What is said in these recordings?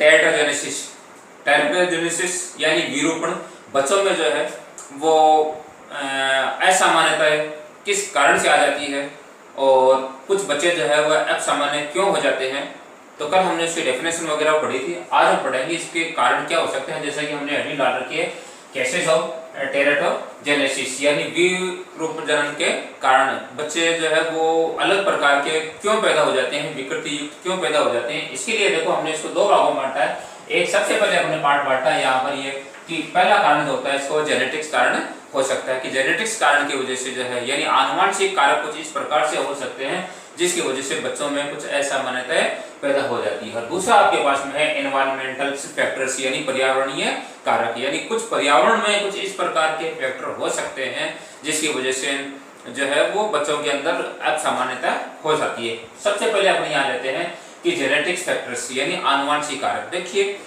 टेरेटोजेनेसिस। टेरेटोजेनेसिस यानी विरूपण बच्चों में जो है वो असामान्यता किस कारण से आ जाती है और कुछ बच्चे जो है वो असामान्य क्यों हो जाते हैं। तो कल हमने इसकी डेफिनेशन वगैरह पढ़ी थी, आज हम पढ़ेंगे इसके कारण क्या हो सकते हैं। जैसा कि हमने हेडिंग डाल रखी है केसेस ऑफ टेरेटोजेनेसिस यानी विरूपजनन के कारण बच्चे जो है वो अलग प्रकार के क्यों पैदा हो जाते हैं, विकृति युक्त क्यों पैदा हो जाते हैं। इसके लिए देखो हमने इसको दो भागों में बांटा है। एक सबसे पहले हमने पार्ट बांटा है यहाँ पर ये कि पहला कारण जो होता है इसको जेनेटिक्स कारण हो सकता है कि जेनेटिक्स कारण की वजह से जो है यानी आनुवंशिक कारक कुछ इस प्रकार से हो सकते हैं जिसकी वजह से बच्चों में कुछ असामान्यताएं पैदा हो जाती है। दूसरा आपके पास में है एनवायरमेंटल फैक्टर्स यानी पर्यावरणीय कारक, यानी कुछ पर्यावरण में कुछ इस प्रकार के फैक्टर हो सकते हैं जिसकी वजह से जो है वो बच्चों के अंदर असामान्यता हो जाती है। सबसे पहले अपने यहाँ लेते हैं कि जेनेटिक्स फैक्टर्स यानी आनुवंशिक कारक। देखिए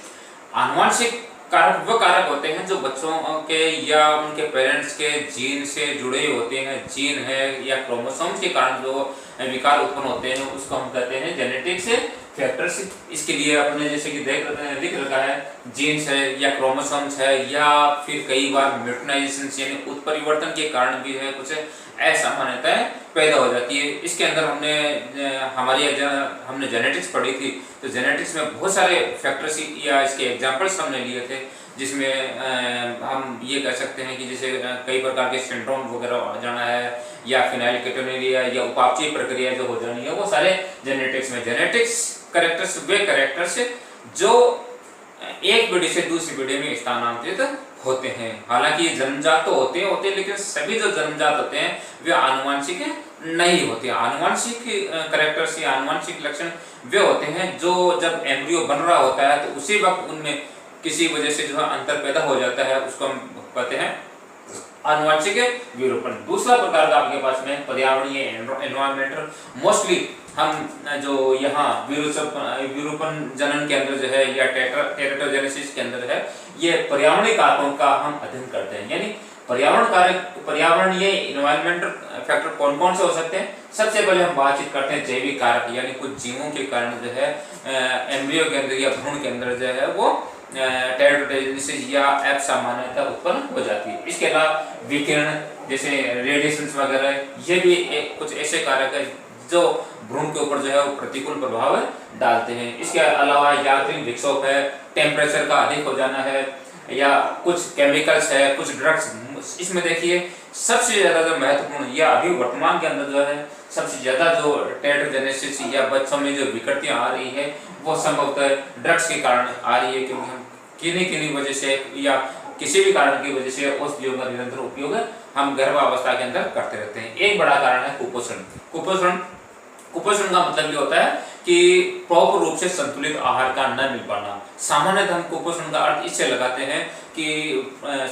आनुवंशिक कारक वो कारक होते हैं जो बच्चों के या उनके पेरेंट्स के जीन से जुड़े होते हैं। जीन है या क्रोमोसोम्स के कारण जो विकार उत्पन्न होते हैं उसको हम कहते हैं जेनेटिक्स फैक्टर्स। इसके लिए अपने जैसे कि लिख रखा है जीन्स है या क्रोमोसोम्स है या फिर कई बार म्यूटेनाइजेशन यानी उत्परिवर्तन के कारण भी है कुछ असामान्यताएं पैदा हो जाती है। इसके अंदर हमने जेनेटिक्स पढ़ी थी, तो जेनेटिक्स में बहुत सारे फैक्टर्स या इसके एग्जांपल्स हमने लिए थे जिसमें हम ये कह सकते हैं कि जैसे कई प्रकार के सिंड्रोम वगैरह हो जाना है या फिनाइलकेटोनुरिया या उपापचय प्रक्रिया जो हो जानी है वो सारे जेनेटिक्स में। जेनेटिक्स कैरेक्टर्स वे कैरेक्टर्स जो एक पीढ़ी से दूसरी पीढ़ी में स्थानांतरित होते हैं। हालांकि ये जन्मजात तो होते हैं लेकिन सभी जो जन्मजात होते हैं वे आनुवंशिक नहीं होते। आनुवंशिक कैरेक्टर्स या आनुवंशिक लक्षण वे होते हैं जो जब एम्ब्रियो बन रहा होता है तो उसी वक्त उनमें किसी वजह से जो है अंतर पैदा हो जाता है, उसको हम कहते हैं आनुवंशिक विरूपण। दूसरा प्रकार का आपके पास में पर्यावरणीय एनवायरमेंटल। मोस्टली हम जो यहाँ विरूपण जनन के अंदर जो है या टेरेटोजेनेसिस के अंदर है ये पर्यावरणीय कारकों का हम अध्ययन करते हैं। यानी पर्यावरणीय एनवायरमेंटल फैक्टर कौन कौन से हो सकते हैं। सबसे पहले हम बातचीत करते हैं जैविक कारक यानी कुछ जीवों के कारण जो है एम्ब्रियो के अंदर या भ्रूण के अंदर जो है वो टेरेटोजेनेसिस या असामान्यता उत्पन्न हो जाती है। इसके अलावा विकिरण जैसे रेडिएशंस वगैरह ये भी कुछ ऐसे कारक है जो भ्रूण के ऊपर जो है वो प्रतिकूल प्रभाव डालते हैं। इसके अलावा यांत्रिक विक्षोभ है, टेम्परेचर का अधिक हो जाना है या कुछ केमिकल्स है, कुछ ड्रग्स। इसमें देखिए सबसे ज्यादा जो महत्वपूर्ण या अभी वर्तमान के अंदर जो है सबसे ज्यादा जो टेरेटोजेनेसिस या बच्चों में जो विकृतियां आ रही है वो संभवतः ड्रग्स के कारण आ रही है, क्योंकि हम किन्हीं वजह से या किसी भी कारण की वजह से औषधियों का निरंतर उपयोग हम गर्भावस्था के अंदर करते रहते हैं। एक बड़ा कारण है कुपोषण। कुपोषण का मतलब ये होता है कि प्रॉपर रूप से संतुलित आहार का न मिल पाना। सामान्यतः हम कुपोषण का अर्थ इससे लगाते हैं कि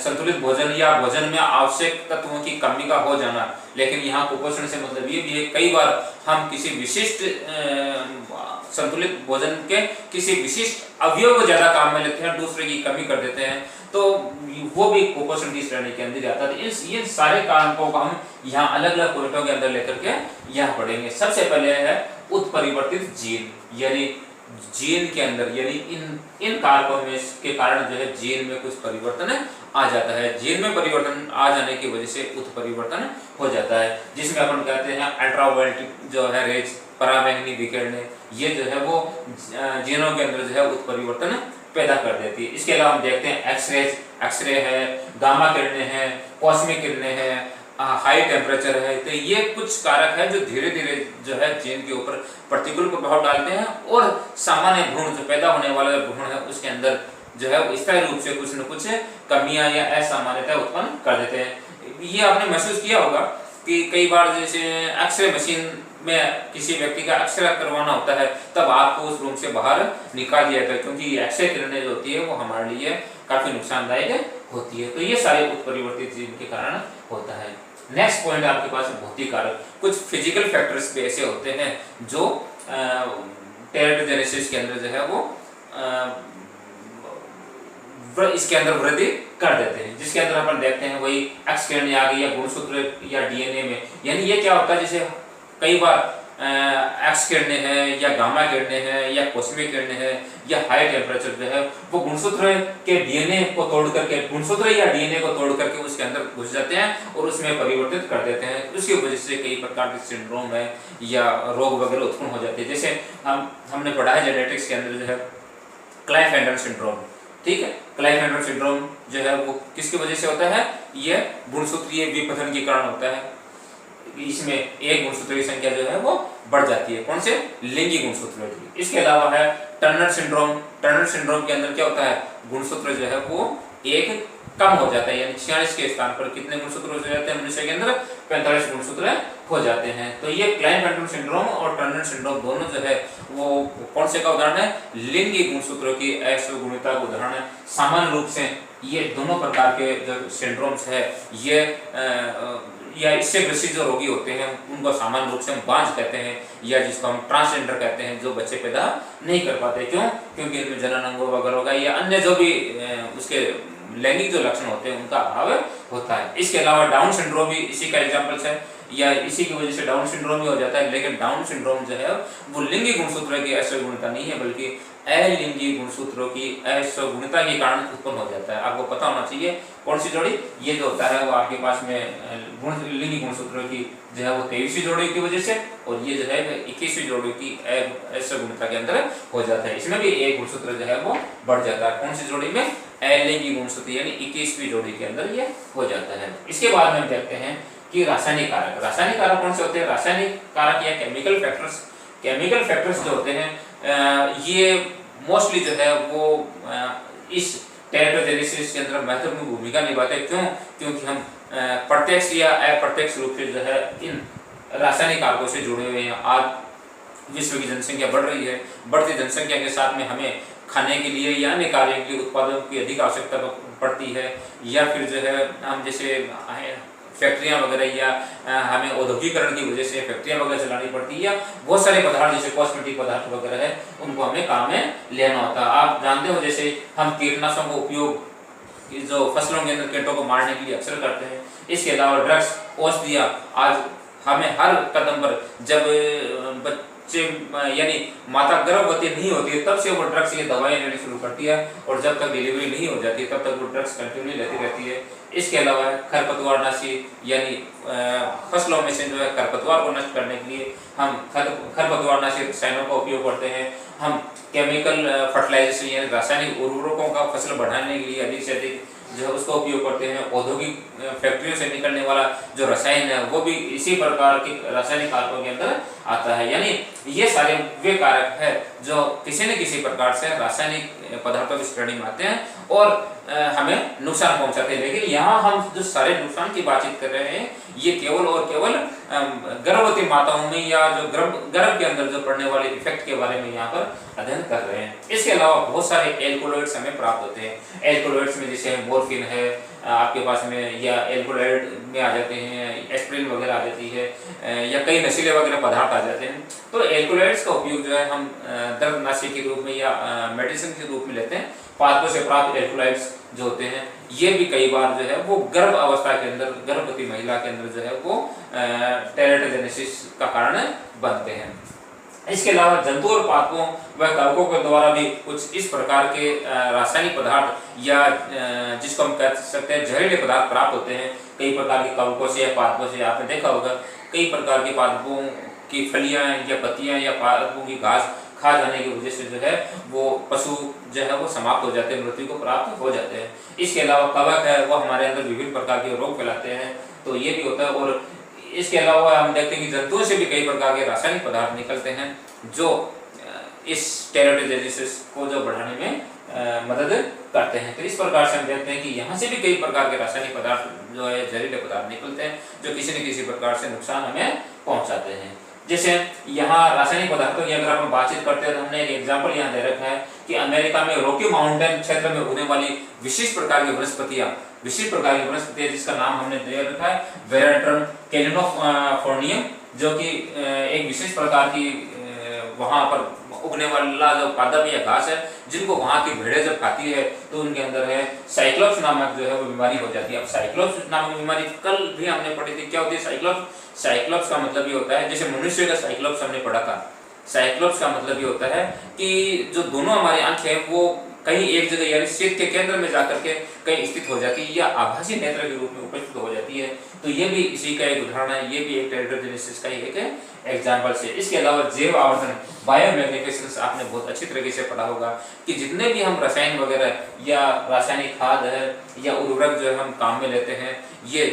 संतुलित भोजन या भोजन में आवश्यक तत्वों की कमी का हो जाना, लेकिन यहाँ कुपोषण से मतलब ये भी है कई बार हम किसी विशिष्ट संतुलित भोजन के किसी विशिष्ट अवयव को ज्यादा काम में लेते हैं, दूसरे की कमी कर देते हैं, तो वो भी कुपोषण की श्रेणी के अंदर जाता है। ये सारे कारकों को हम यहाँ अलग अलग पॉइंटों के अंदर लेकर के यहाँ पढ़ेंगे। सबसे पहले है उत्परिवर्तित जीन, यानी जीन के अंदर यानी इन कारकों में के कारण जो है जीन में कुछ परिवर्तन आ जाता है। जीन में परिवर्तन आ जाने की वजह से उत्परिवर्तन हो जाता है, जिसमें अपन कहते हैं अल्ट्रावायलेट जो है रेज, पराबैंगनी विकिरणें, ये जो है वो जीनों के अंदर जो है उत्परिवर्तन पैदा कर देती है। इसके अलावा हम देखते हैं एक्सरे है, गामा किरणें हैं, कॉस्मिक किरणें हैं, हाई टेम्परेचर है। तो ये कुछ कारक है जो धीरे धीरे जो है जीन के ऊपर प्रतिकूल प्रभाव डालते हैं और सामान्य भ्रूण जो पैदा होने वाला भ्रूण है उसके अंदर जो है स्थायी रूप से कुछ न कुछ कमियां या असामान्यता उत्पन्न कर देते हैं। ये आपने महसूस किया होगा कि कई बार जैसे एक्सरे मशीन में किसी व्यक्ति का एक्सरे करवाना होता है तब आपको उस रूम से बाहर निकाल दिया जाता है, क्योंकि एक्सरे किरणें जो होती है वो हमारे लिए काफी नुकसानदायक होती है। तो ये सारे उत्परिवर्तित जीन के कारण होता है। नेक्स्ट पॉइंट आपके पास भौतिक कारक। कुछ फिजिकल फैक्टर्स भी ऐसे होते हैं जो टेरेटोजेनेसिस के अंदर जो है वो इसके अंदर वृद्धि कर देते हैं, जिसके अंदर अपन देखते हैं वही एक्स किरण आ गई या गुणसूत्र या डीएनए में। यानी ये क्या होता है, जैसे कई बार एक्स किरणें हैं या गामा किरणें हैं या कॉस्मिक किरणें हैं या हाई टेम्परेचर जो है वो गुणसूत्र के डीएनए को तोड़ करके, गुणसूत्र या डीएनए को तोड़ करके उसके अंदर घुस जाते हैं और उसमें परिवर्तित कर देते हैं। उसकी वजह से कई प्रकार के सिंड्रोम है या रोग वगैरह उत्पन्न हो जाते हैं। जैसे हमने पढ़ा है जेनेटिक्स के अंदर जो है क्लाइफेंडर सिंड्रोम, ठीक है। क्लाइफेंडर सिंड्रोम जो है वो किसकी वजह से होता है, ये गुणसूत्रीय विपथन के कारण होता है। इसमें एक गुणसूत्र की संख्या जो है वो बढ़ जाती है, कौन से, लिंगी गुणसूत्रों की। इसके अलावा है टर्नर सिंड्रोम। टर्नर सिंड्रोम के अंदर क्या होता है, गुणसूत्र जो है वो एक कम हो जाता है, यानी 46 के स्थान पर कितने गुणसूत्र हो जाते हैं, मनुष्य के अंदर 45 गुणसूत्र हो जाते हैं। तो ये क्लाइफेंडर सिंड्रोम और टर्नर सिंड्रोम दोनों जो है वो कौन से का उदाहरण है, लिंगी गुणसूत्रों की असुगुणता का उदाहरण है। सामान्य रूप से ये दोनों प्रकार के जो सिंड्रोम्स है ये या इससे ग्रसित जो रोगी होते हैं उनको सामान्य रूप से हम बांझ कहते हैं, या जिसको हम ट्रांसजेंडर कहते हैं, जो बच्चे पैदा नहीं कर पाते। क्यों, क्योंकि इनमें जनन अंगों वगैरह का या अन्य जो भी उसके लैंगिक जो लक्षण होते हैं उनका अभाव होता है। इसके अलावा डाउन सिंड्रोम भी इसी का एग्जाम्पल्स है, या इसी की वजह से डाउन सिंड्रोम भी हो जाता है। लेकिन डाउन सिंड्रोम जो है वो लिंगी गुणसूत्रों की असुगुणता नहीं है, बल्कि अलिंगी गुणसूत्रों की असुगुणता के कारण उत्पन्न हो जाता है। आपको पता होना चाहिए कौन सी जोड़ी, ये जो होता है वो आपके पास में लिंगी गुणसूत्रों की जो है वो 23वीं जोड़ी की वजह से, और ये जो है 21वीं जोड़ी की असुगुणता के अंदर हो जाता है। इसमें भी एक गुणसूत्र जो है वो बढ़ जाता है, कौन सी जोड़ी में, अलिंगी गुणसूत्र, यानी 21वीं जोड़ी के अंदर ये हो जाता है। इसके बाद हम देखते हैं कि रासायनिक कारक। रासायनिक कारक कौन से होते हैं, रासायनिक कारक या केमिकल फैक्टर्स। केमिकल फैक्टर्स जो होते हैं ये मोस्टली जो है वो इस टेरेटोजेनेसिस के अंदर महत्वपूर्ण भूमिका निभाते हैं। क्यों, क्योंकि हम प्रत्यक्ष या अप्रत्यक्ष रूप से जो है इन रासायनिक कारकों से जुड़े हुए हैं। आज विश्व की जनसंख्या बढ़ रही है, बढ़ती जनसंख्या के साथ में हमें खाने के लिए या अन्य कार्यों के लिए उत्पादों की अधिक आवश्यकता पड़ती है, या फिर जो है हम जैसे फैक्ट्रियां वगैरह या हमें औद्योगिकरण की वजह से फैक्ट्रियां वगैरह चलानी पड़ती है, या बहुत सारे पदार्थ जैसे कॉस्मेटिक पदार्थ वगैरह है उनको हमें काम में लेना होता है। आप जानते हो जैसे हम कीटनाशकों का उपयोग जो फसलों के अंदर कीटों को मारने के लिए अक्सर करते हैं। इसके अलावा ड्रग्स, औषधियाँ, आज हमें हर कदम पर जब बच्चे यानी माता गर्भवती नहीं होती है तब से वो ड्रग्स की दवाएं लेनी शुरू करती है, और जब तक डिलीवरी नहीं हो जाती तब तक वो ड्रग्स कंटिन्यू लेती रहती है। इसके अलावा खरपतवारनाशी, यानी फसलों में से जो है खरपतवार को नष्ट करने के लिए हम खरपतवारनाशी रसायनों का उपयोग करते हैं। हम केमिकल फर्टिलाइजेशन यानी रासायनिक उर्वरकों का फसल बढ़ाने के लिए अधिक से अधिक जो है उसका उपयोग करते हैं। औद्योगिक फैक्ट्रियों से निकलने वाला जो रसायन है वो भी इसी प्रकार के रासायनिक कारकों के अंदर आता है। यानी ये सारे वे कारक है जो किसी न किसी प्रकार से रासायनिक पदार्थों की श्रेणी में आते हैं और हमें नुकसान पहुंचाते हैं। लेकिन यहाँ हम जो सारे नुकसान की बातचीत कर रहे हैं ये केवल और केवल गर्भवती माताओं में या जो गर्भ के अंदर जो पड़ने वाले इफेक्ट के बारे में यहाँ पर अध्ययन कर रहे हैं। इसके अलावा बहुत सारे एल्कोलॉइड्स हमें प्राप्त होते हैं। एल्कोलॉइड्स में जैसे मॉर्फिन है आपके पास में, या एल्कोलॉइड में आ जाते हैं, एस्प्रिन वगैरह आ जाती है, या कई नशीले वगैरह पदार्थ आ जाते हैं। तो एल्कोलॉइड्स का उपयोग जो है हम दर्दनाशी के रूप में या मेडिसिन के रूप में लेते हैं। पादपों से प्राप्त एल्कोलॉइड्स जो होते हैं ये भी कई बार जो है वो गर्भ अवस्था के अंदर, गर्भवती महिला के अंदर जो है वो टेरेटोजेनेसिस का कारण बनते हैं। इसके अलावा जंतु और पादपों व कवकों के द्वारा भी कुछ इस प्रकार के रासायनिक पदार्थ या जिसको हम कह सकते हैं जहरीले पदार्थ प्राप्त होते हैं कई प्रकार के कवकों से या पादपों से। आपने देखा होगा कई प्रकार के पादपों की फलियां या पत्तियां या पादपों की घास खा जाने की वजह से जो है वो पशु जो है वो समाप्त हो जाते हैं, मृत्यु को प्राप्त हो जाते हैं। इसके अलावा कवक है वो हमारे अंदर विभिन्न प्रकार के रोग फैलाते हैं, तो ये भी होता है। और इसके अलावा हम देखते हैं कि जंतुओं से भी कई प्रकार के रासायनिक पदार्थ निकलते हैं जो इस टेरेटोजेनेसिस को जो बढ़ाने में मदद करते हैं। तो इस प्रकार से हम देखते हैं कि यहाँ से भी कई प्रकार के रासायनिक पदार्थ जो है जहरीले पदार्थ निकलते हैं जो किसी न किसी प्रकार से नुकसान हमें पहुँचाते हैं। जैसे यहाँ रासायनिक पदार्थों की अगर हम बातचीत करते हैं तो हमने एक एग्जाम्पल यहाँ दे रखा है कि अमेरिका में रॉकी माउंटेन क्षेत्र में होने वाली विशिष्ट प्रकार की वनस्पतियाँ जिसका नाम हमने दे रखा है वेरेंट्रम कैलिनोफोर्नियम, जो कि एक विशेष प्रकार की वहाँ पर उगने वाला जो पादप या घास है जिनको वहाँ की भेड़ें जब खाती है तो उनके अंदर है साइक्लोप्स नामक जो है वो बीमारी हो जाती है। अब साइक्लोप्स नामक बीमारी कल भी हमने पढ़ी थी, क्या होती है साइक्लोप्स? साइक्लोप्स का मतलब ये होता है जैसे मनुष्य का साइक्लोप्स हमने पढ़ा था। साइक्लोप्स का मतलब ये होता है कि जो दोनों हमारी आंखें हैं वो कहीं एक जगह यानी शीत के केंद्र में जाकर के कहीं स्थित हो जाती है या आभासी नेत्र के रूप में उपस्थित हो जाती है। तो ये भी इसी का एक उदाहरण है, ये भी एक टेरिटोजेनेसिस का ही एक एग्जाम्पल है। इसके अलावा जैव आवर्धन बायोमैग्निफिकेशन आपने बहुत अच्छी तरीके से पढ़ा होगा कि जितने भी हम रसायन वगैरह या रासायनिक खाद है या उर्वरक जो है हम काम में लेते हैं, ये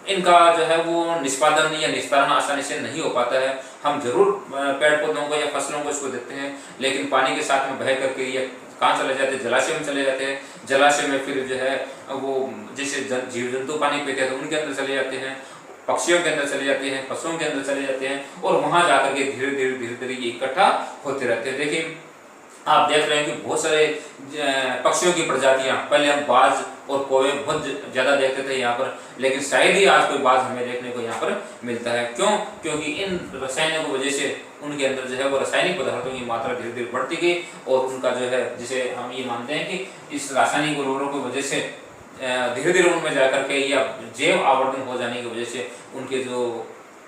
इनका जो है वो निष्पादन या निस्तारण आसानी से नहीं हो पाता है। हम जरूर पेड़ पौधों को या फसलों को इसको देते हैं, लेकिन पानी के साथ में बह करके ये कहाँ चले जाते हैं, जलाशय में चले जाते हैं। जलाशय में फिर जो है वो जैसे जीव जंतु पानी पीते हैं तो उनके अंदर चले जाते हैं, पक्षियों के अंदर चले जाते हैं, पशुओं के अंदर चले जाते हैं और वहां जाकर के धीरे धीरे ये इकट्ठा होते रहते हैं। देखिए आप देख रहे हैं कि बहुत सारे पक्षियों की प्रजातियां, पहले हम बाज और कौवे बहुत ज्यादा देखते थे यहाँ पर, लेकिन शायद ही आज कोई बाज हमें देखने को यहाँ पर मिलता है। क्यों? क्योंकि इन रसायनों की वजह से उनके अंदर जो है वो रासायनिक पदार्थों की मात्रा धीरे धीरे बढ़ती गई और उनका जो है, जिसे हम ये मानते हैं कि इस रासायनिक उर्वरकों की वजह से धीरे धीरे उनमें जाकर के या जैव आवर्धन हो जाने की वजह से उनके जो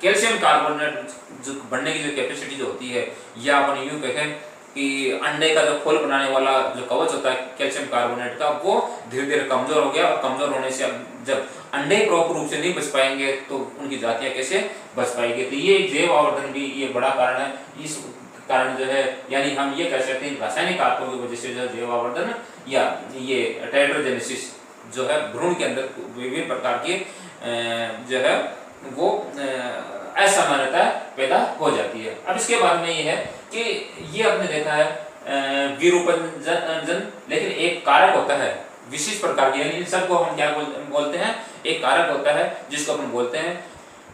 कैल्शियम कार्बोनेट जो बढ़ने की जो कैपेसिटी जो होती है, या अपन यूँ कहें कि अंडे का जो खोल बनाने वाला जो कवच होता है कैल्शियम कार्बोनेट का, वो धीरे धीरे कमजोर हो गया और कमजोर होने से अब जब अंडे प्रॉपर रूप से नहीं बच पाएंगे तो उनकी जातियां कैसे बच पाएंगी। तो ये जैव आवर्धन भी ये बड़ा कारण है। इस कारण जो है यानी हम ये कह सकते हैं रासायनिक कारकों की वजह से जो जैव आवर्धन या ये टेरिटोजेनेसिस जो है भ्रूण के अंदर विभिन्न प्रकार की जो है वो असामान्यता पैदा हो जाती है। अब इसके बाद में ये है कि ये आपने देखा है विरूपजन, लेकिन एक कारक होता है विशिष्ट प्रकार के, यानी इन सबको हम क्या बोलते हैं, एक कारक होता है जिसको अपन बोलते हैं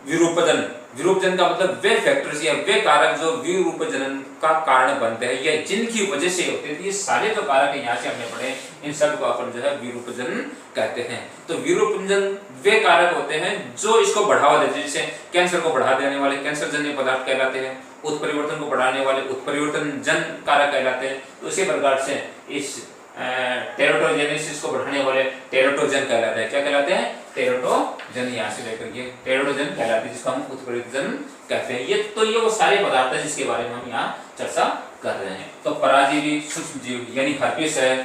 विरूपजन। विरूपजन का मतलब वे फैक्टर्स या वे कारक जो विरूपजन का कारण बनते हैं या जिनकी वजह से होते हैं। ये सारे जो कारक है यहाँ से हमने पढ़े, इन सब को अपन जो है विरूपजन कहते हैं। तो विरूपजन वे कारक होते हैं जो इसको बढ़ावा देते हैं, जैसे कैंसर को बढ़ा देने वाले कैंसर जन्य पदार्थ कहलाते हैं, उत्परिवर्तन को बढ़ाने वाले उत्परिवर्तन जन कारक कहलाते हैं। तो इसी प्रकार से इस टेरिटोजेनेसिस को बढ़ाने वाले टेरिटोजन कहलाते हैं। क्या कहलाते हैं? टेरिटोजन, यहाँ से लेकर के टेरिटोजन कहलाते हैं, जिसको हम उत्परिवर्तन कहते हैं। ये वो सारे पदार्थ है जिसके बारे में हम यहाँ चर्चा कर रहे हैं। तो पराजीवी सूक्ष्म जीव यानी हर्पिस है,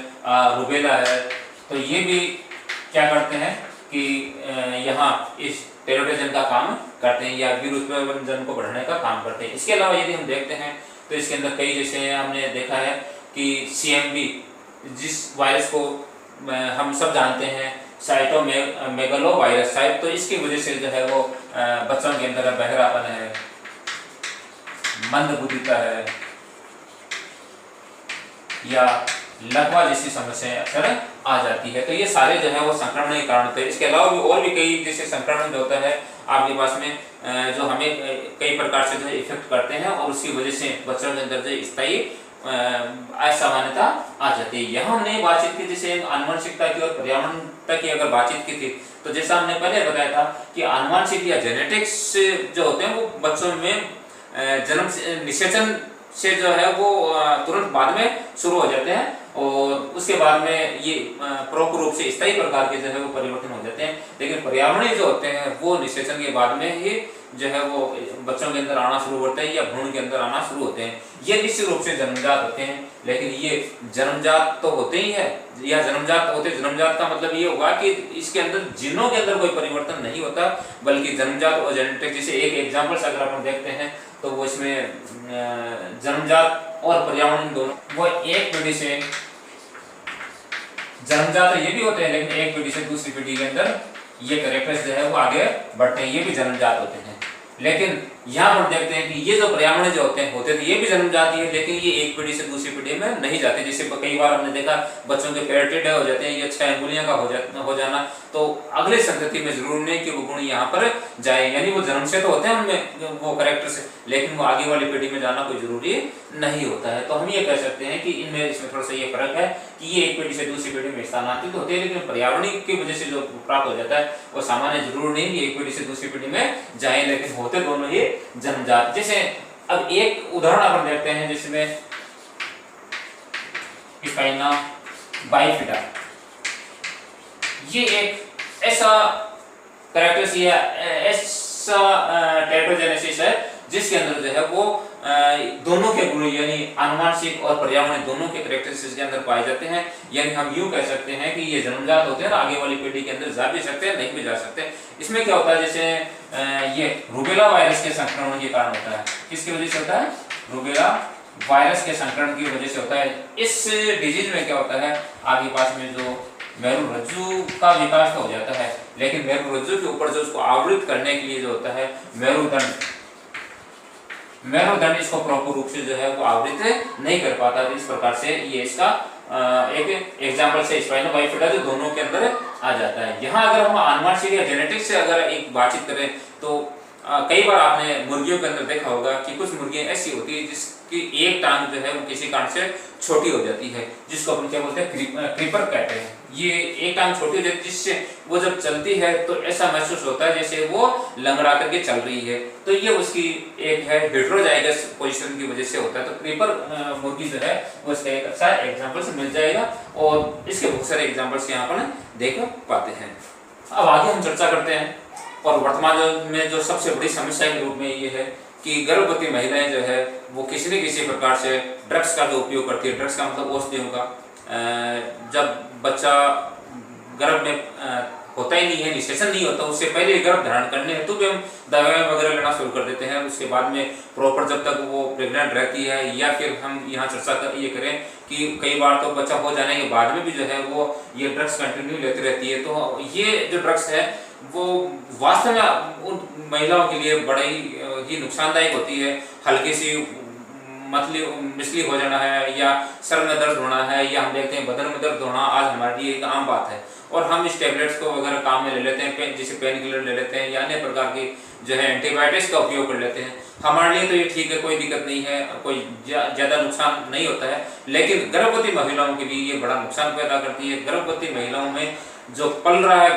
रुबेला है, तो ये भी क्या करते हैं कि यहाँ इस टेरिटोजन का काम करते हैं या विरूपजन को बढ़ाने का काम करते हैं। इसके अलावा यदि हम देखते हैं तो इसके अंदर कई, जैसे हमने देखा है कि CMV जिस वायरस को हम सब जानते हैं साइटोमेगालो वायरस शायद, तो इसकी वजह से जो है वो बच्चों के अंदर बहरापन है, मंदबुद्धिता है या लकवा जैसी समस्याएं अक्सर आ जाती है। तो ये सारे जो है वो संक्रमण के कारण होते हैं। इसके अलावा भी और भी कई जैसे संक्रमण जो होता है आपके पास में जो हमें कई प्रकार से जो है इफेक्ट करते हैं और उसकी वजह से बच्चों के अंदर जो स्थायी असामान्यता आ जाती है। यहाँ हमने बातचीत की जैसे आनुवंशिकता की और पर्यावरणता की अगर बातचीत की थी, तो जैसा हमने पहले बताया था कि आनुवंशिक या जेनेटिक्स जो होते हैं वो बच्चों में जन्म निषेचन से जो है वो तुरंत बाद में शुरू हो जाते हैं और उसके बाद में ये प्रमुख रूप से स्थायी प्रकार के जो है वो परिवर्तन हो जाते हैं। लेकिन पर्यावरणीय जो होते हैं वो निषेचन के बाद में ही जो है वो बच्चों के अंदर आना शुरू होते हैं या भ्रूण के अंदर आना शुरू होते हैं। ये निश्चित रूप से जन्मजात होते हैं, लेकिन ये जन्मजात तो होते ही है या जन्मजात होते। जन्मजात का मतलब ये होगा कि इसके अंदर जीनों के अंदर कोई परिवर्तन नहीं होता, बल्कि जन्मजात और जेनेटिक, जैसे एक एग्जाम्पल से अगर अपन देखते हैं तो वो इसमें जन्मजात और पर्यावरण दोनों वो एक पीढ़ी से जन्मजात ये भी होते हैं, लेकिन एक पीढ़ी से दूसरी पीढ़ी के अंदर ये कैरेक्टर्स जो है वो आगे बढ़ते हैं, ये भी जन्मजात होते हैं। लेकिन यहाँ पर देखते हैं कि ये जो पर्यावरण जो होते हैं तो ये भी जन्मजात ही है, लेकिन ये एक पीढ़ी से दूसरी पीढ़ी में नहीं जाते। जैसे कई बार हमने देखा बच्चों के पैर टेढ़े हो जाते हैं या 6 अंगुलियां का हो जाना, तो अगले संतति में जरूर नहीं कि वो गुण यहाँ पर जाए, यानी वो जन्म से तो होते हैं उनमें वो कैरेक्टर से, लेकिन वो आगे वाली पीढ़ी में जाना कोई जरूरी नहीं होता है। तो हम ये कह सकते हैं कि इनमें इसमें थोड़ा सा ये फर्क है कि ये एक पीढ़ी से दूसरी पीढ़ी में स्थानांतरित होते हैं, लेकिन पर्यावरण की वजह से जो प्राप्त हो जाता है वो सामान्य जरूर नहीं कि एक पीढ़ी से दूसरी पीढ़ी में जाए, लेकिन होते दोनों ही जन्मजात। जैसे अब एक उदाहरण अपन देखते हैं जिसमें स्पाइना बाइफिडा, ये एक ऐसा कैरेक्टर्स या ऐसा टेरिटोजेनेसिस है जिसके अंदर जो है वो दोनों के गुण यानी आनुवंशिक और पर्यावरण दोनों के कैरेक्टरिस्टिक्स के अंदर पाए जाते हैं। यानी हम यूं कह सकते हैं कि ये जन्मजात होते हैं और आगे वाली पीढ़ी के अंदर जा भी सकते हैं, नहीं भी जा सकते। इसमें क्या होता है, जैसे ये रूबेला वायरस के संक्रमण के कारण होता है। किसकी वजह से होता है? रूबेला वायरस के संक्रमण की वजह से होता है। इस डिजीज में क्या होता है, आगे पास में जो मेरुरज्जु का विकास तो हो जाता है, लेकिन मेरुरज्जु के ऊपर जो उसको आवृत करने के लिए जो होता है मेरुदंड इसको प्रॉपर रूप से जो है वो आवृत नहीं कर पाता। तो इस प्रकार से ये इसका एक एग्जाम्पल से स्पाइनो बाइफिडा जो दोनों के अंदर आ जाता है। यहाँ अगर हम आनुवंशिक या जेनेटिक्स से अगर एक बातचीत करें तो कई बार आपने मुर्गियों के अंदर देखा होगा कि कुछ मुर्गियां ऐसी होती है जिसकी एक टांग जो है वो किसी कारण से छोटी हो जाती है, जिसको अपन क्या बोलते हैं, क्रीपर कहते हैं। ये एक टांग छोटी हो जाती है जिससे वो जब चलती है तो ऐसा महसूस होता है जैसे वो लंगड़ा करके चल रही है। तो ये उसकी एक है हेटेरोजाइगस पोजीशन की वजह से होता है। तो क्रीपर मुर्गी जो है वो इसका एक अच्छा एग्जाम्पल से मिल जाएगा और इसके बहुत सारे एग्जाम्पल्स यहाँ पर देख पाते हैं। अब आगे हम चर्चा करते हैं और वर्तमान में जो सबसे बड़ी समस्या के रूप में ये है कि गर्भवती महिलाएं जो है वो किसी न किसी प्रकार से ड्रग्स का जो उपयोग करती है। ड्रग्स का मतलब औषधियों का। जब बच्चा गर्भ में होता ही नहीं है, निषेचन नहीं होता, उससे पहले गर्भ धारण करने हेतु भी हम दवाएं वगैरह लेना शुरू कर देते हैं। उसके बाद में प्रॉपर जब तक वो प्रेग्नेंट रहती है, या फिर हम यहाँ चर्चा ये करें कि कई बार तो बच्चा हो जाने के बाद में भी जो है वो ये ड्रग्स कंटिन्यू लेती रहती है। तो ये जो ड्रग्स है वो वास्तव में उन महिलाओं के लिए बड़ी ही नुकसानदायक होती है। हल्की सी मिसली हो जाना है, या सर में दर्द होना है, या हम देखते हैं बदन में दर्द होना आज हमारे लिए एक आम बात है और हम इस टेबलेट्स को वगैरह काम में ले लेते हैं, जैसे पेन किलर ले लेते हैं या अन्य प्रकार की जो है एंटीबायोटिक्स का उपयोग कर लेते हैं। हमारे लिए तो ये ठीक है, कोई दिक्कत नहीं है, कोई ज़्यादा नुकसान नहीं होता है। लेकिन गर्भवती महिलाओं के लिए ये बड़ा नुकसान पैदा करती है। गर्भवती महिलाओं में जो पल रहा है,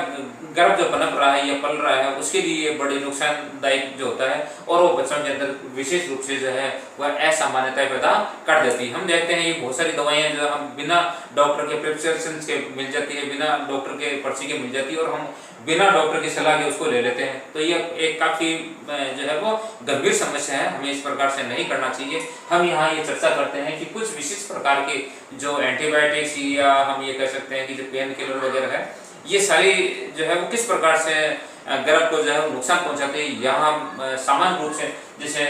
गर्भ जो पनप रहा है या पल रहा है, उसके लिए बड़े नुकसानदायक जो होता है और वो बच्चों के अंदर विशेष रूप से जो है वह असामान्यता पैदा कर देती है। हम देखते हैं ये बहुत सारी दवाइयाँ जो हम बिना डॉक्टर के प्रिस्क्रिप्शन के मिल जाती है, बिना डॉक्टर के पर्ची के मिल जाती है और हम बिना डॉक्टर की सलाह के उसको ले लेते हैं। तो ये एक काफ़ी जो है वो गंभीर समस्या है, हमें इस प्रकार से नहीं करना चाहिए। हम यहाँ ये चर्चा करते हैं कि कुछ विशेष प्रकार के जो एंटीबायोटिक्स या हम ये कह सकते हैं कि जो पेन किलर वगैरह है, ये सारी जो है वो किस प्रकार से गर्भ को जो है नुकसान पहुंचाते हैं। यहाँ हम सामान्य रूप से जैसे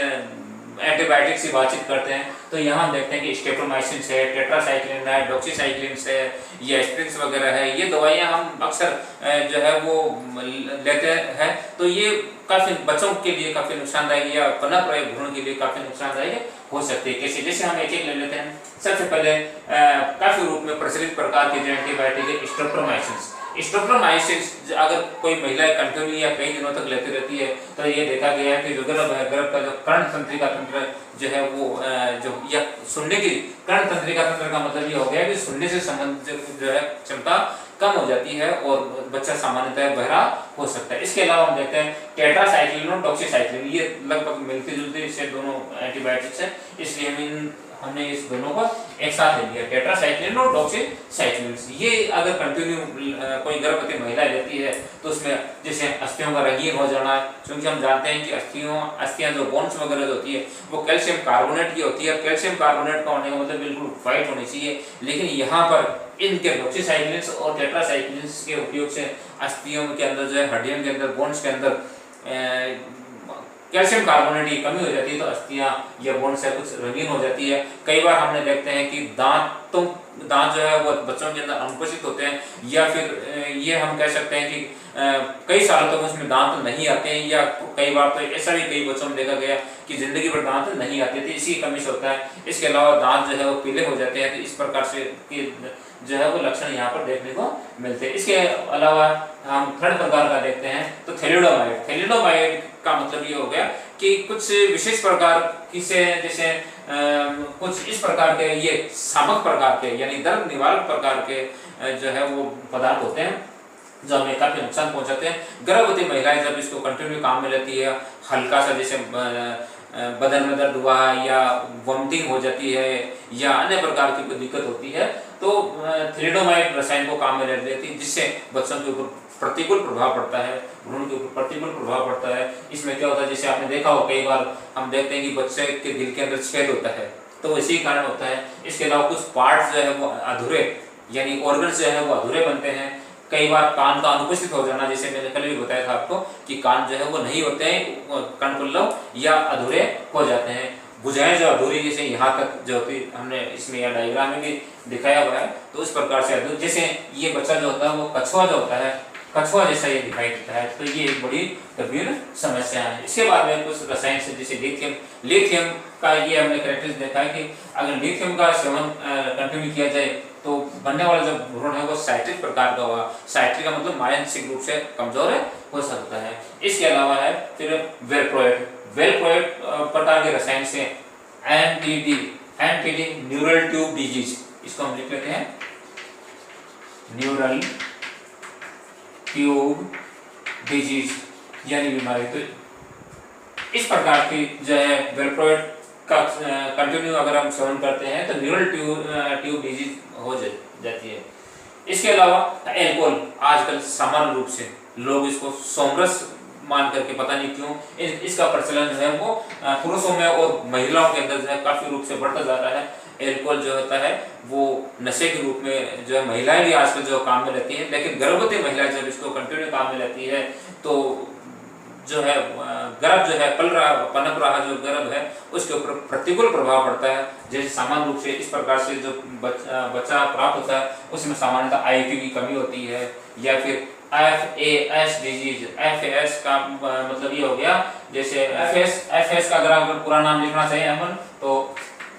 एंटीबायोटिक्स की बातचीत करते हैं तो यहाँ हम देखते हैं कि स्ट्रेप्टोमाइसिन है, टेट्रासाइक्लिन है, डॉक्सीसाइक्लिन है, ये एस्पिरिन वगैरह है। ये दवाइयाँ हम अक्सर जो है वो लेते हैं। तो ये काफ़ी बच्चों के लिए काफ़ी नुकसानदायक या पनप रहे भ्रूण के लिए काफ़ी नुकसानदायक हो सकती है। कैसे? जैसे हम एक एक ले लेते हैं। सबसे पहले काफ़ी रूप में प्रचलित प्रकार के जो एंटीबायोटिक है स्ट्रेप्टोमाइसिन। स्ट्रेप्टोमाइसिन अगर कोई महिला कंटिन्यू या कई दिनों तक लेती रहती है तो ये देखा गया है कि जो गर्भ है, गर्भ का जो कर्ण तंत्रिका तंत्र जो है वो जो या सुनने की कर्ण तंत्रिका तंत्र का मतलब ये हो गया कि सुनने से संबंधित जो है क्षमता कम हो जाती है और बच्चा सामान्यतः बहरा हो सकता है। इसके अलावा हम देखते हैं टेट्रासाइक्लिन और डॉक्सीसाइक्लिन, ये लगभग मिलते जुलते से दोनों एंटीबायोटिक्स है, इसलिए हमने इस दोनों को एक साथ ले लिया, टेट्रासाइक्लिन और डॉक्सीसाइक्लिन। ये अगर कंटिन्यू कोई गर्भवती महिला लेती है तो उसमें जैसे अस्थियों का रंगीन हो जाना, क्योंकि हम जानते हैं कि अस्थियां जो बोन्स वगैरह जो होती है वो कैल्शियम कार्बोनेट की होती है। कैल्शियम कार्बोनेट का होने का मतलब बिल्कुल वाइट होनी चाहिए, लेकिन यहाँ पर इनके डॉक्सीसाइक्लिन और टेट्रासाइक्लिन के उपयोग से अस्थियों के अंदर जो है, हड्डियों के अंदर, बोन्स के अंदर कैल्शियम कार्बोनेट की कमी हो जाती है तो अस्थियां या बोन्स है कुछ रंगीन हो जाती है। कई बार हमने देखते हैं कि दांत जो है वो बच्चों के अंदर अनुपस्थित होते हैं, या फिर ये हम कह सकते हैं कि कई सालों तक उसमें दांत नहीं आते हैं, या कई बार तो ऐसा भी कई बच्चों में देखा गया कि जिंदगी भर दांत नहीं आते थे, इसी कमी से होता है। इसके अलावा दांत जो है वो पीले हो जाते हैं। तो इस प्रकार से जो है वो लक्षण यहाँ पर देखने को मिलते हैं। इसके अलावा हम थर्ड प्रकार का देखते हैं तो थैलिडोमाइड। थैलिडोमाइड का मतलब ये हो गया कि कुछ विशेष प्रकार की से जैसे कुछ इस प्रकार के ये शामक प्रकार के यानी दर्द निवारक प्रकार के जो है वो पदार्थ होते हैं जो हमें काफी नुकसान पहुंचाते हैं। गर्भवती महिलाएं जब इसको कंटिन्यू काम में लेती है, हल्का सा जैसे बदन में दर्द हुआ या वॉमिटिंग हो जाती है या अन्य प्रकार की कोई दिक्कत होती है तो थैलिडोमाइड रसायन को काम में ले लेती है, जिससे बच्चों के ऊपर प्रतिकूल प्रभाव पड़ता है, भ्रूण के ऊपर प्रतिकूल प्रभाव पड़ता है। इसमें क्या होता है, जैसे आपने देखा हो कई बार हम देखते हैं कि बच्चे के दिल के अंदर छेद होता है, तो इसी कारण होता है। इसके अलावा कुछ पार्ट्स जो है वो अधूरे, यानी ऑर्गन्स जो है वो अधूरे बनते हैं। कई बार कान का अनुपस्थित हो जाना, जैसे मैंने कल भी बताया था आपको कि कान जो है वो नहीं होते हैं, कर्णपुल्लव या अधूरे हो जाते हैं। भुजाएं जो अधूरी, जैसे यहाँ तक जो होती, हमने इसमें या डायग्राम में भी दिखाया हुआ है, तो उस प्रकार से अधूरी, जैसे ये बच्चा जो होता है वो कछुआ जो होता है, कछुआ जैसा ये दिखाई देता है, तो ये एक बड़ी गंभीर समस्या है। इसके बाद में कुछ रसायन से, जैसे लिथियम का ये हमने कैरेक्टरिस्टिक देखा है कि अगर लिथियम का सेवन कंटिन्यू किया जाए तो बनने वाला जो भ्रूण है वो साइट्रिक प्रकार का होगा। साइट्रिक का मतलब मानसिक रूप से कमजोर हो सकता है। इसके अलावा है फिर वेलप्रोएट प्रकार के रसायन से एनटीडी न्यूरल ट्यूब डिजीज, इसको हम लिख लेते हैं न्यूरल ट्यूब डिजीज यानी बीमारी। तो इस प्रकार की जो है वेलप्रोएट का कंटिन्यू अगर हम सेवन करते हैं तो न्यूरल ट्यूब डिजीज हो जाती है। इसके अलावा एल्कोहल, आजकल सामान्य रूप से लोग इसको सोमरस मान करके, पता नहीं क्यों इसका प्रचलन जो है वो पुरुषों में और महिलाओं के अंदर जो है काफी रूप से बढ़ता जा रहा है। एल्कोहल जो होता है वो नशे के रूप में जो है महिलाएं भी आजकल जो काम में लेती हैं, लेकिन गर्भवती महिलाएं जब इसको कंटिन्यू काम में लेती है तो जो है गर्भ जो है पनप रहा जो गर्भ है उसके ऊपर प्रतिकूल प्रभाव पड़ता है। जैसे सामान्य रूप से इस प्रकार से जो बच्चा प्राप्त होता है उसमें सामान्यतः आईक्यू की कमी होती है, या फिर FAS डिजीज। FAS का मतलब ये हो गया, जैसे FS का अगर पूरा नाम लिखना चाहिए अपन तो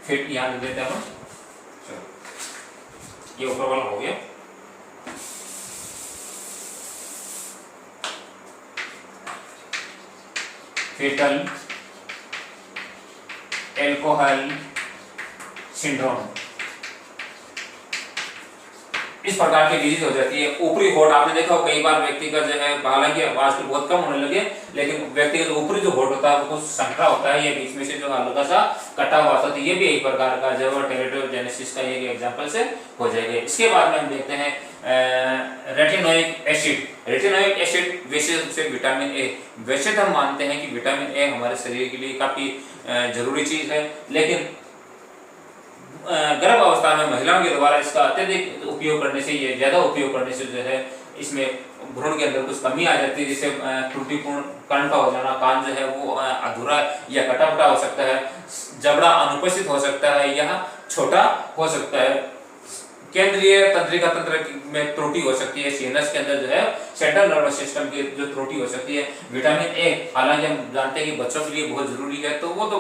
फिर यहाँ लिख देते हैं हम, ये ऊपर वाला हो गया। फेटल एल्कोहल सिंड्रोम, इस प्रकार की डिजीज हो जाती है। ऊपरी होठ, आपने देखा हो कई बार व्यक्ति का जो है, हालांकि आजकल बहुत कम होने लगे, लेकिन व्यक्ति का जो ऊपरी जो होठ होता है वो कुछ संकरा होता है, ये बीच में से जो हल्का सा कटा हुआ होता है, ये भी एक प्रकार का जो है टेरेटोजेनेसिस का एक एग्जांपल से हो जाएगा। इसके बाद में हम देखते हैं रेटिनोइक एसिड वैसे से विटामिन ए। वैसे तो हम मानते हैं कि विटामिन ए हमारे शरीर के लिए काफी जरूरी चीज है, लेकिन गर्भ अवस्था में महिलाओं के द्वारा इसका अत्यधिक उपयोग करने से, ये ज्यादा उपयोग करने से जो है इसमें भ्रूण के अंदर कुछ कमी आ जाती है, जिससे त्रुटिपूर्ण कर्ण का हो जाना, कान जो है वो अधूरा या कटा-फटा हो सकता है, जबड़ा अनुपस्थित हो सकता है या छोटा हो सकता है, केंद्रीय तंत्रिका तंत्र में त्रुटि हो सकती है, सीनस के अंदर जो है सेंट्रल नर्वस सिस्टम की जो त्रुटि हो सकती है। विटामिन ए हालांकि हम जानते हैं कि बच्चों के लिए बहुत जरूरी है, तो वो तो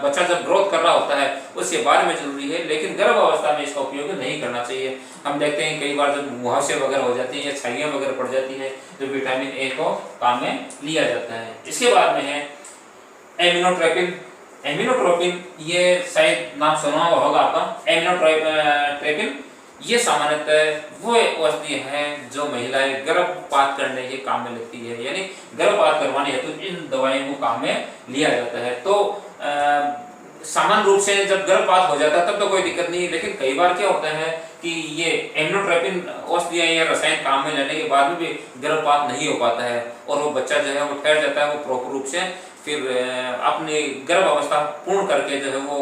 बच्चा जब ग्रोथ कर रहा होता है उसके बारे में जरूरी है, लेकिन गर्भ अवस्था में इसका उपयोग नहीं करना चाहिए। हम देखते हैं कई बार जब मुहासे वगैरह हो जाती है या छाइयाँ वगैरह पड़ जाती है तो विटामिन ए को काम में लिया जाता है। इसके बाद में है एमिनोट्रोपिन, ये शायद नाम सुना होगा आपका। एमिनोट्रोपिन ये सामान्यतः वो औषधि है जो महिलाएं गर्भपात करने के काम में लेती है, यानी गर्भपात करवाने हेतु इन दवाइयों को काम में लिया जाता है। तो सामान्य रूप से जब गर्भपात हो जाता है तब तो कोई दिक्कत नहीं, लेकिन कई बार क्या होता है कि ये एमिनोट्रोपिन औषधियां या रसायन काम में लेने के बाद भी गर्भपात नहीं हो पाता है और वो बच्चा जो है वो ठहर जाता है, वो प्रॉपर रूप से फिर अपनी गर्भ अवस्था पूर्ण करके जो है वो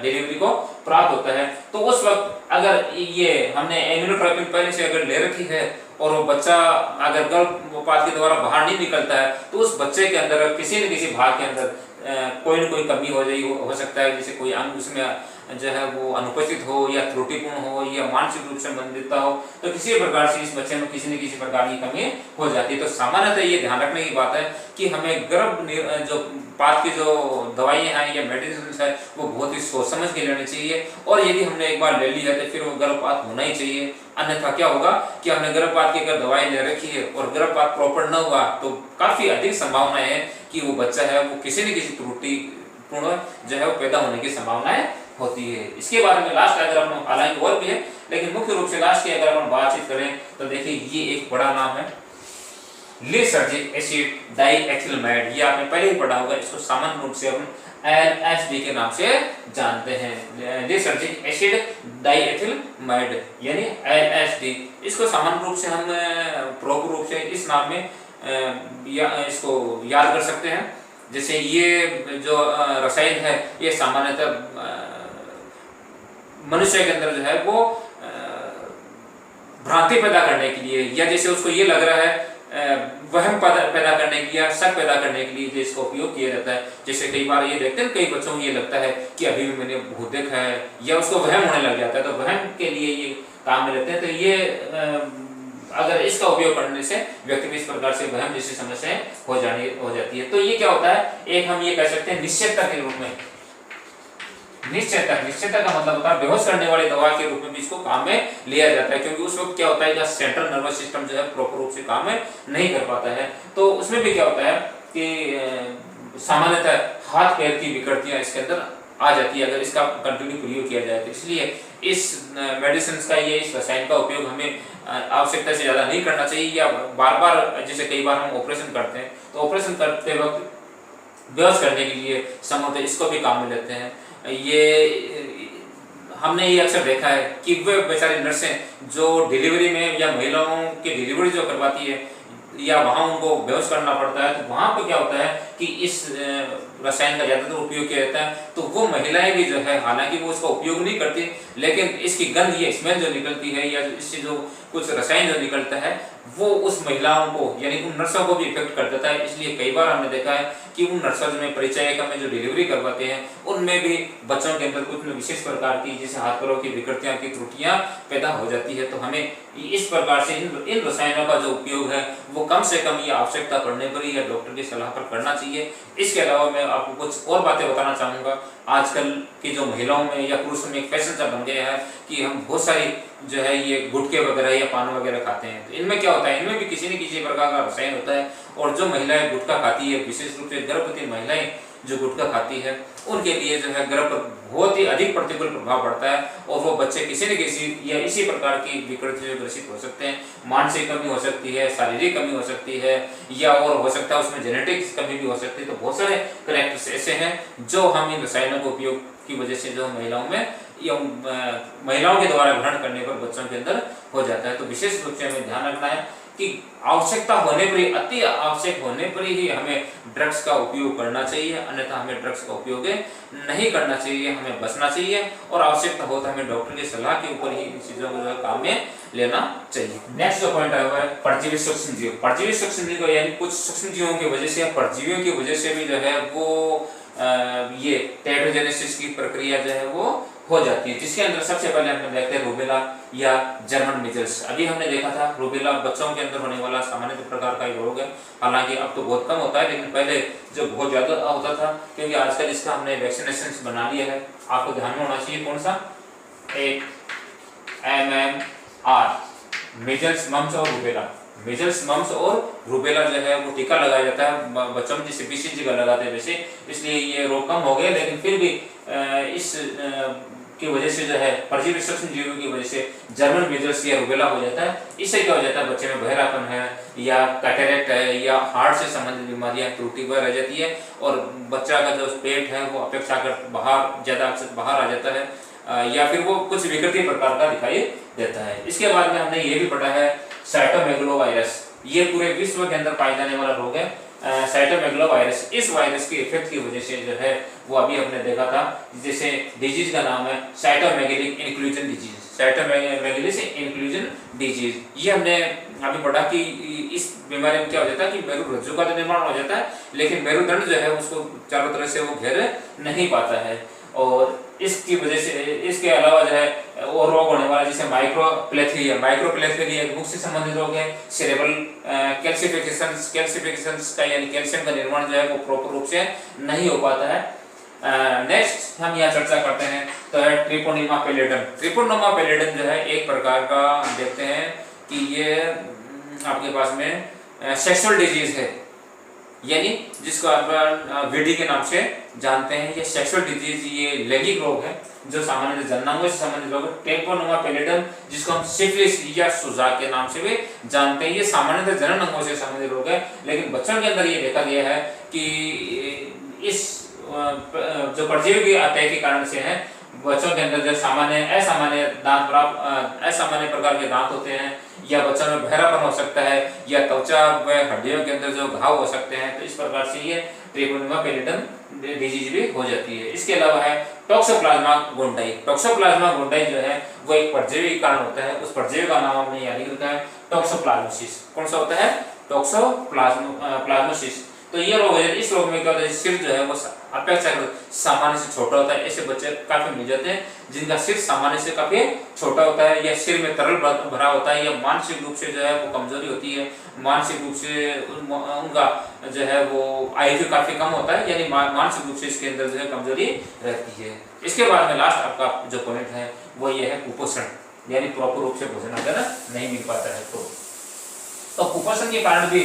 डिलीवरी को प्राप्त होता है। तो उस वक्त अगर ये हमने एमिनोट्रोपिन पहले से अगर ले रखी है और वो बच्चा अगर गर्भपात के द्वारा बाहर नहीं निकलता है तो उस बच्चे के अंदर किसी न किसी भाग के अंदर कोई न कोई कमी हो जाएगी, हो सकता है जैसे कोई अंग उसमें जो है वो अनुपस्थित हो या त्रुटिपूर्ण हो या मानसिक रूप से मंदिरता हो, तो किसी प्रकार से इस बच्चे में किसी न किसी प्रकार की कमी हो जाती है। तो सामान्यतः ये ध्यान रखने की बात है कि हमें गर्भपात की जो दवाइयाँ हैं या मेडिसिन है वो बहुत ही सोच समझ के लेनी चाहिए, और यदि हमने एक बार ले ली है तो फिर वो गर्भपात होना ही चाहिए। अन्यथा क्या होगा कि हमने गर्भपात की अगर दवाई ले रखी है और गर्भपात प्रॉपर न हुआ तो काफी अधिक संभावना है कि वो बच्चा है वो किसी न किसी त्रुटिपूर्ण जो है वो पैदा होने की संभावनाएं होती है। इसके बारे में लास्ट अगर हम, हालांकि और भी है लेकिन मुख्य रूप से लास्ट की अगर हम बातचीत करें तो देखिए ये एक बड़ा नाम है लिसर्जिक एसिड डाइएथिलमाइड, ये आपने पहले ही पढ़ा होगा, इसको सामान्य रूप से हम LSD के नाम से जानते हैं, लिसर्जिक एसिड डाइएथिलमाइड यानी LSD। इसको सामान्य रूप से हम प्रॉपर रूप से इस नाम में इसको याद कर सकते हैं। जैसे ये जो रसायन है ये सामान्यतः मनुष्य के अंदर जो है वो भ्रांति पैदा करने के लिए, या जैसे उसको ये लग रहा है वहम पैदा करने के लिए या शक पैदा करने के लिए इसका उपयोग किया जाता है। जैसे कई बार ये देखते हैं कई बच्चों को ये लगता है कि अभी भी मैंने भूत देखा है, या उसको वहम होने लग जाता है, तो वहम के लिए ये काम में लेते हैं। तो ये अगर इसका उपयोग करने से व्यक्ति में इस प्रकार से वहम जैसी समस्याएं हो जाती है। तो ये क्या होता है, एक हम ये कह सकते हैं निश्चयता के रूप में, निश्चयता का मतलब होता है बेहोश करने वाली दवा के रूप में भी इसको काम में लिया जाता है, क्योंकि उस वक्त क्या होता है कि सेंट्रल नर्वस सिस्टम जो है प्रॉपर रूप से काम में नहीं कर पाता है। तो उसमें भी क्या होता है कि सामान्यतः हाथ पैर की विकृतियां इसके अंदर आ जाती है अगर इसका कंटिन्यू प्रयोग किया जाए। तो इसलिए इस मेडिसिन का इस रसायन का उपयोग हमें आवश्यकता से ज़्यादा नहीं करना चाहिए, या बार बार जैसे कई बार हम ऑपरेशन करते हैं तो ऑपरेशन करते वक्त बेहोश करने के लिए संभवतः इसको भी काम में लेते हैं। ये हमने ये अक्सर देखा है कि वे बेचारे नर्सें जो डिलीवरी में या महिलाओं की डिलीवरी जो करवाती है या वहाँ उनको बेहोश करना पड़ता है, तो वहाँ पे क्या होता है कि इस रसायन का ज़्यादातर उपयोग किया जाता है। तो वो महिलाएं भी जो है हालांकि वो उसका उपयोग नहीं करती, लेकिन इसकी गंध या स्मेल जो निकलती है या इससे जो कुछ रसायन जो निकलता है वो उस महिलाओं को यानी उन नर्सों को भी इफेक्ट कर देता है। इसलिए कई बार हमने देखा है कि उन नर्सों में परिचायिका में जो डिलीवरी करवाते हैं उनमें भी बच्चों के अंदर कुछ विशेष प्रकार की जैसे हाथ पैरों की विकृतियां की त्रुटियां पैदा हो जाती है। तो हमें इस प्रकार से इन रसायनों का जो उपयोग है वो कम से कम ये आवश्यकता पड़ने पर ही या डॉक्टर की सलाह पर करना चाहिए। इसके अलावा मैं आपको कुछ और बातें बताना चाहूँगा। आजकल की जो महिलाओं में या पुरुषों में एक फैशन सा बन गया है कि हम बहुत सारी जो है ये गुटखे वगैरह या पान वगैरह खाते हैं। तो इनमें क्या होता है, इनमें भी किसी न किसी प्रकार का रसायन होता है, और जो महिलाएं गुटखा खाती है, विशेष रूप से गर्भवती महिलाएं जो गुटखा खाती है, उनके लिए जो है गर्भ पर बहुत ही अधिक प्रतिकूल प्रभाव पड़ता है, और वो बच्चे किसी न किसी या इसी प्रकार की विकृति से ग्रसित हो सकते हैं। मानसिक कमी हो सकती है, शारीरिक कमी हो सकती है, या और हो सकता है उसमें जेनेटिक्स कमी भी हो सकती है। तो बहुत सारे करैक्टर्स ऐसे हैं जो हम इन रसायनों के उपयोग की वजह से जो महिलाओं में या महिलाओं के द्वारा ग्रहण करने पर बच्चों के अंदर हो जाता है। तो विशेष रूप से हमें ध्यान रखना है कि आवश्यकता होने पर ही, अति आवश्यक होने पर ही हमें ड्रग्स का उपयोग करना चाहिए, अन्यथा हमें ड्रग्स का उपयोग नहीं करना चाहिए, हमें बचना चाहिए, और आवश्यकता हो तो हमें डॉक्टर की सलाह के ऊपर ही इन चीज़ों को काम में लेना चाहिए। नेक्स्ट जो पॉइंट आया हुआ है परजीवी सूक्ष्मजीव। परजीवी सूक्ष्मजीव यानी कुछ सूक्ष्मजीवों की वजह से या परजीवियों की वजह से भी जो है वो ये टेट्रोजेनेसिस की प्रक्रिया जो है वो हो जाती है, जिसके अंदर सबसे पहले हम देखते हैं रूबेला या जर्मन मीजल्स। अभी हमने देखा था रूबेला बच्चों के अंदर होने वाला सामान्य प्रकार का रोग है, हालांकि अब तो बहुत कम होता है, लेकिन पहले जो बहुत ज़्यादा होता था, क्योंकि आजकल इसका हमने वैक्सीनेशन बना लिया है। आपको ध्यान में होना चाहिए कौन सा, एक MMR, मीजल्स मम्स और रूबेला। मीजल्स मम्स और रूबेला जो है वो टीका लगाया जाता है बच्चों में, जिसे BCG का लगाते हैं वैसे, इसलिए ये रोग कम हो गए। लेकिन फिर भी इस की वजह से जो है परजीवी सूक्ष्मजीवों की वजह से जर्मन मीजल्स या रूबेला हो जाता है। इससे क्या हो जाता है, बच्चे में बहरापन है या कैटरेक्ट है या हार्ट से संबंधित बीमारियां त्रुटि वह रह जाती है, और बच्चा का जो पेट है वो अपेक्षाकृत बाहर आ जाता है, या फिर वो कुछ विकृति प्रकार का दिखाई देता है। इसके बाद में हमने ये भी पढ़ा है साइटोमेगलोवायरस। ये पूरे विश्व के अंदर पाए जाने वाला रोग है साइटोमेगलोवायरस। इस वायरस के इफेक्ट की वजह से जो है वो अभी हमने देखा था, जैसे डिजीज का नाम है साइटोमेगेलिक इंक्लूजन डिजीज, साइटोमेगेलिक इंक्लूजन डिजीज। ये हमने अभी पढ़ा कि इस बीमारी में क्या हो जाता है कि मेरुरज्जु का तो निर्माण हो जाता है, लेकिन मेरुदंड जो है उसको चारों तरफ से वो घेर नहीं पाता है, और इसकी वजह से इसके अलावा जो है और रोग होने वाला जैसे माइक्रोप्लेथेरिया मुख से संबंधित रोग है, सेरेब्रल कैल्सिफिकेशंस का यानी कैल्शियम का निर्माण जो है वो प्रॉपर रूप से नहीं हो पाता है। नेक्स्ट हम यहाँ चर्चा करते हैं तो है ट्रिपोनिमा पैलिडम। ट्रिपोनिमा पैलिडम जो है एक प्रकार का हम देखते हैं कि ये आपके पास में सेक्सुअल डिजीज है, यानी जिसको आप VD के नाम से जानते हैं ये सेक्सुअल डिजीज, ये लैंगिक रोग है जो सामान्य जननांगों से संबंधित रोग है। ट्रेपोनोमा पैलिडम जिसको हम सिफिलिस या सुजा के नाम से भी जानते हैं, ये सामान्यतः जनन अंगों से संबंधित रोग है। लेकिन बच्चों के अंदर ये देखा गया है कि इस जो परजीवी के अटैक के कारण से है, बच्चों के अंदर जो सामान्य असामान्य दांत असामान्य प्रकार के दांत होते हैं, या बच्चों में बहरापन हो सकता है, या त्वचा व हड्डियों के अंदर जो घाव हो सकते हैं। तो इस प्रकार से ये ट्रेपोनोमा पैलिडम डिजीज भी हो जाती है। इसके अलावा है टॉक्सोप्लाज्मा गोंटाई। टॉक्सोप्लाज्मा गोंटाई जो है वो एक परजीवी के कारण होता है। उस परजीवी का नाम हमने यहाँ लिख रखा है टॉक्सोप्लाज्मोसिस। कौन सा होता है? टॉक्सोप्लाज्मोसिस। तो ये रोग है, इस रोग में क्या होता है, सिर जो है वो अपेक्षाकृत सामान्य से छोटा होता है। ऐसे बच्चे काफी मिल जाते हैं जिनका सिर सामान्य से काफी छोटा होता है, या सिर में तरल भरा होता है, या मानसिक रूप से जो है वो कमजोरी होती है, मानसिक रूप से उनका जो है वो आयु काफी कम होता है, यानी मानसिक रूप से इसके अंदर जो है कमजोरी रहती है। इसके बाद में लास्ट आपका जो पॉइंट है वो ये है कुपोषण, यानी प्रॉपर रूप से भोजन अगर नहीं मिल पाता है तो कुपोषण के कारण भी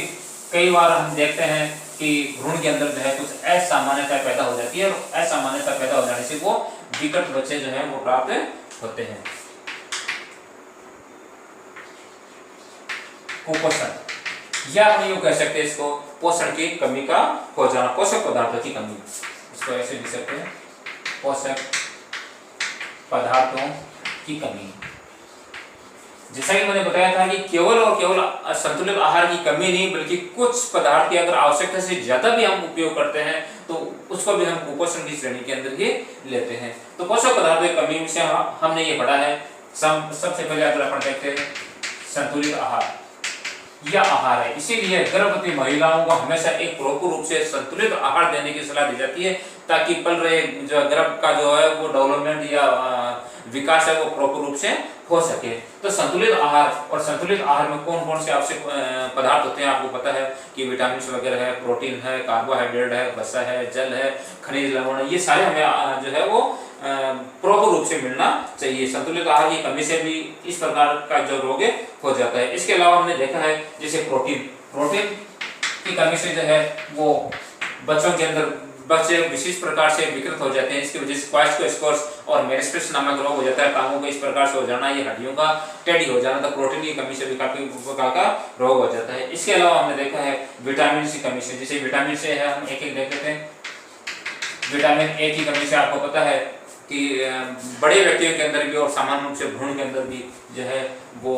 कई बार हम देखते हैं कि भ्रूण के अंदर जो है कुछ असामान्यता पैदा हो जाती है, और असामान्यता पैदा हो जाने से वो विकट बच्चे जो है वो प्राप्त होते हैं। कुपोषण या आप यूं कह सकते हैं इसको पोषण की कमी का हो जाना, पोषक पदार्थों की कमी, इसको ऐसे लिख सकते हैं पोषक पदार्थों की कमी। जैसा कि मैंने बताया था कि केवल और केवल संतुलित आहार की कमी नहीं, बल्कि कुछ पदार्थ की अगर आवश्यकता से ज्यादा भी हम उपयोग करते हैं तो उसको भी हम कुपोषण की श्रेणी के अंदर ही लेते हैं। तो पोषक पदार्थों की कमी से हमने ये पढ़ा है। सबसे पहले अगर अपन देखते हैं संतुलित आहार या आहार है, इसीलिए गर्भवती महिलाओं को हमेशा एक प्रॉपर रूप से संतुलित आहार देने की सलाह दी जाती है, ताकि पल रहे जो गर्भ का जो है वो डेवलपमेंट या विकास है वो प्रॉपर रूप से हो सके। तो संतुलित आहार, और संतुलित आहार में कौन कौन से आवश्यक पदार्थ होते हैं आपको पता है कि विटामिन वगैरह है, प्रोटीन है, कार्बोहाइड्रेट है, वसा है, जल है, खनिज लवण, ये सारे हमें जो है वो प्रॉपर रूप से मिलना चाहिए। संतुलित आहार की कमी से भी इस प्रकार का जो रोग हो जाता है। इसके अलावा हमने देखा है जैसे प्रोटीन की कमी से जो है वो बच्चों के अंदर बच्चे विशेष प्रकार से विकृत हो जाते हैं। इसकी वजह से क्वास्कोस्कोर्स और मेनिस्कस नामक रोग हो जाता है, टांगों को इस प्रकार से हो जाना, ये हड्डियों का टेढ़ी हो जाना। तो प्रोटीन की कमी से भी काफी प्रकार का रोग हो जाता है। इसके अलावा हमने देखा है विटामिन की कमी से, जैसे विटामिन से है हम एक एक देख लेते हैं। विटामिन ए की कमी से आपको पता है कि बड़े व्यक्तियों के अंदर भी और सामान्य रूप से भ्रूण के अंदर भी जो है वो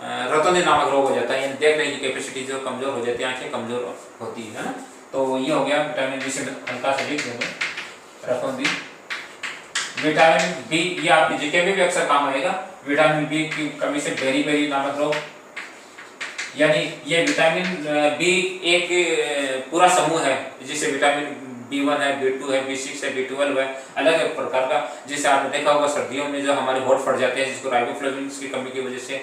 रतौंधी नामक रोग हो जाता है, यानी देखने की कैपेसिटी जो कमजोर हो जाती है, आंखें कमजोर होती है ना। तो ये हो गया विटामिन बी से हल्का सा लिख देंगे रतौंधी। विटामिन बी ये आपकी जीके में भी अक्सर काम आएगा। विटामिन बी की कमी से बेरी नामक रोग, यानी ये विटामिन बी एक पूरा समूह है, जिसे विटामिन B1 है, B2 है, B6 है, B12 है, अलग प्रकार का। जैसे आपने देखा होगा सर्दियों में जो हमारे होंठ फट जाते हैं, जिसको राइबोफ्लेविन की कमी की वजह से,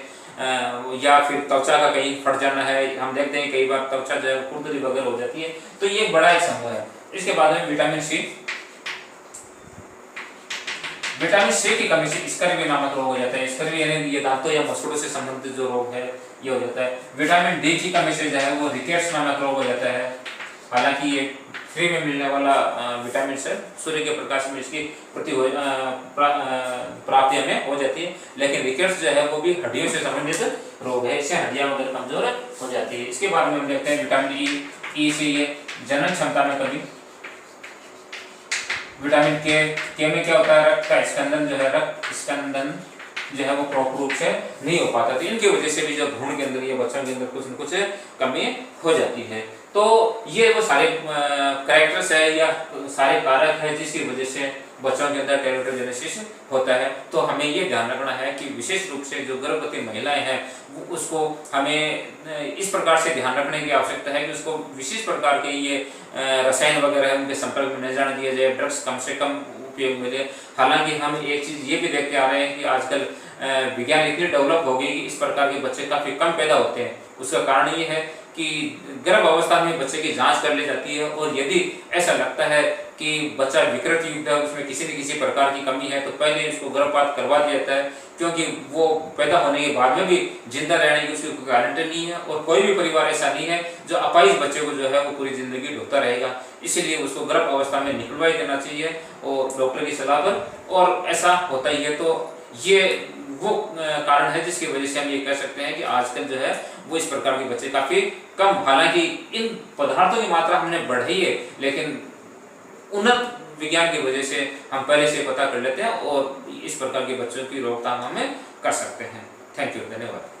या फिर त्वचा का कहीं फट जाना है, हम देखते हैं कई बार त्वचा जो है खुरदरी वगैरह हो जाती है। तो ये बड़ा एक समूह है। इसके बाद में विटामिन सी की कमी से स्कर्वी नामक रोग हो जाता है। स्कर्वी यानी ये दांतों या मसूड़ों से संबंधित जो रोग है ये हो जाता है। विटामिन डी की कमी से जो है वो रिकेट्स नामक रोग हो जाता है। हालांकि ये फ्री में मिलने वाला विटामिन से सूर्य के प्रकाश में इसकी प्राप्ति हमें हो जाती है, लेकिन रिकेट्स जो है वो भी हड्डियों से संबंधित रोग है, इससे हड्डियां वगैरह कमजोर हो जाती है। इसके बाद में हम देखते हैं विटामिन ई से ये जनन क्षमता में कमी। विटामिन के में क्या होता है, रक्त का स्कंदन जो है, रक्त स्कंदन जो है वो प्रॉपर रूप से नहीं हो पाता। तो इनकी वजह से भी जो भ्रूण के अंदर या बच्चों के अंदर कुछ न कुछ कमी हो जाती है। तो ये वो सारे कैरेक्टर्स है या सारे कारक है जिसकी वजह से बच्चों के अंदर टेरिटोजेनेसिस होता है। तो हमें ये ध्यान रखना है कि विशेष रूप से जो गर्भवती महिलाएं हैं उसको हमें इस प्रकार से ध्यान रखने की आवश्यकता है कि उसको विशेष प्रकार के ये रसायन वगैरह उनके संपर्क में न जाने दिया जाए, ड्रग्स कम से कम उपयोग मिले। हालांकि हम एक चीज ये भी देखते आ रहे हैं कि आजकल विज्ञान इतनी डेवलप हो गई कि इस प्रकार के बच्चे काफी कम पैदा होते हैं। उसका कारण ये है कि गर्भ अवस्था में बच्चे की जांच कर ली जाती है, और यदि ऐसा लगता है कि बच्चा विकृत युक्त है, उसमें किसी न किसी प्रकार की कमी है, तो पहले उसको गर्भपात करवा दिया जाता है, क्योंकि वो पैदा होने के बाद में भी जिंदा रहने की उसकी कोई गारंटी नहीं है, और कोई भी परिवार ऐसा नहीं है जो अपाहिज बच्चे को जो है वो पूरी जिंदगी ढोता रहेगा। इसीलिए उसको गर्भ अवस्था में निकलवा ही देना चाहिए और डॉक्टर की सलाह पर, और ऐसा होता ही है। तो ये वो कारण है जिसकी वजह से हम ये कह सकते हैं कि आजकल जो है वो इस प्रकार के बच्चे काफ़ी कम, हालांकि इन पदार्थों की मात्रा हमने बढ़ाई है, लेकिन उन्नत विज्ञान की वजह से हम पहले से पता कर लेते हैं और इस प्रकार के बच्चों की रोकथाम हमें कर सकते हैं। थैंक यू, धन्यवाद।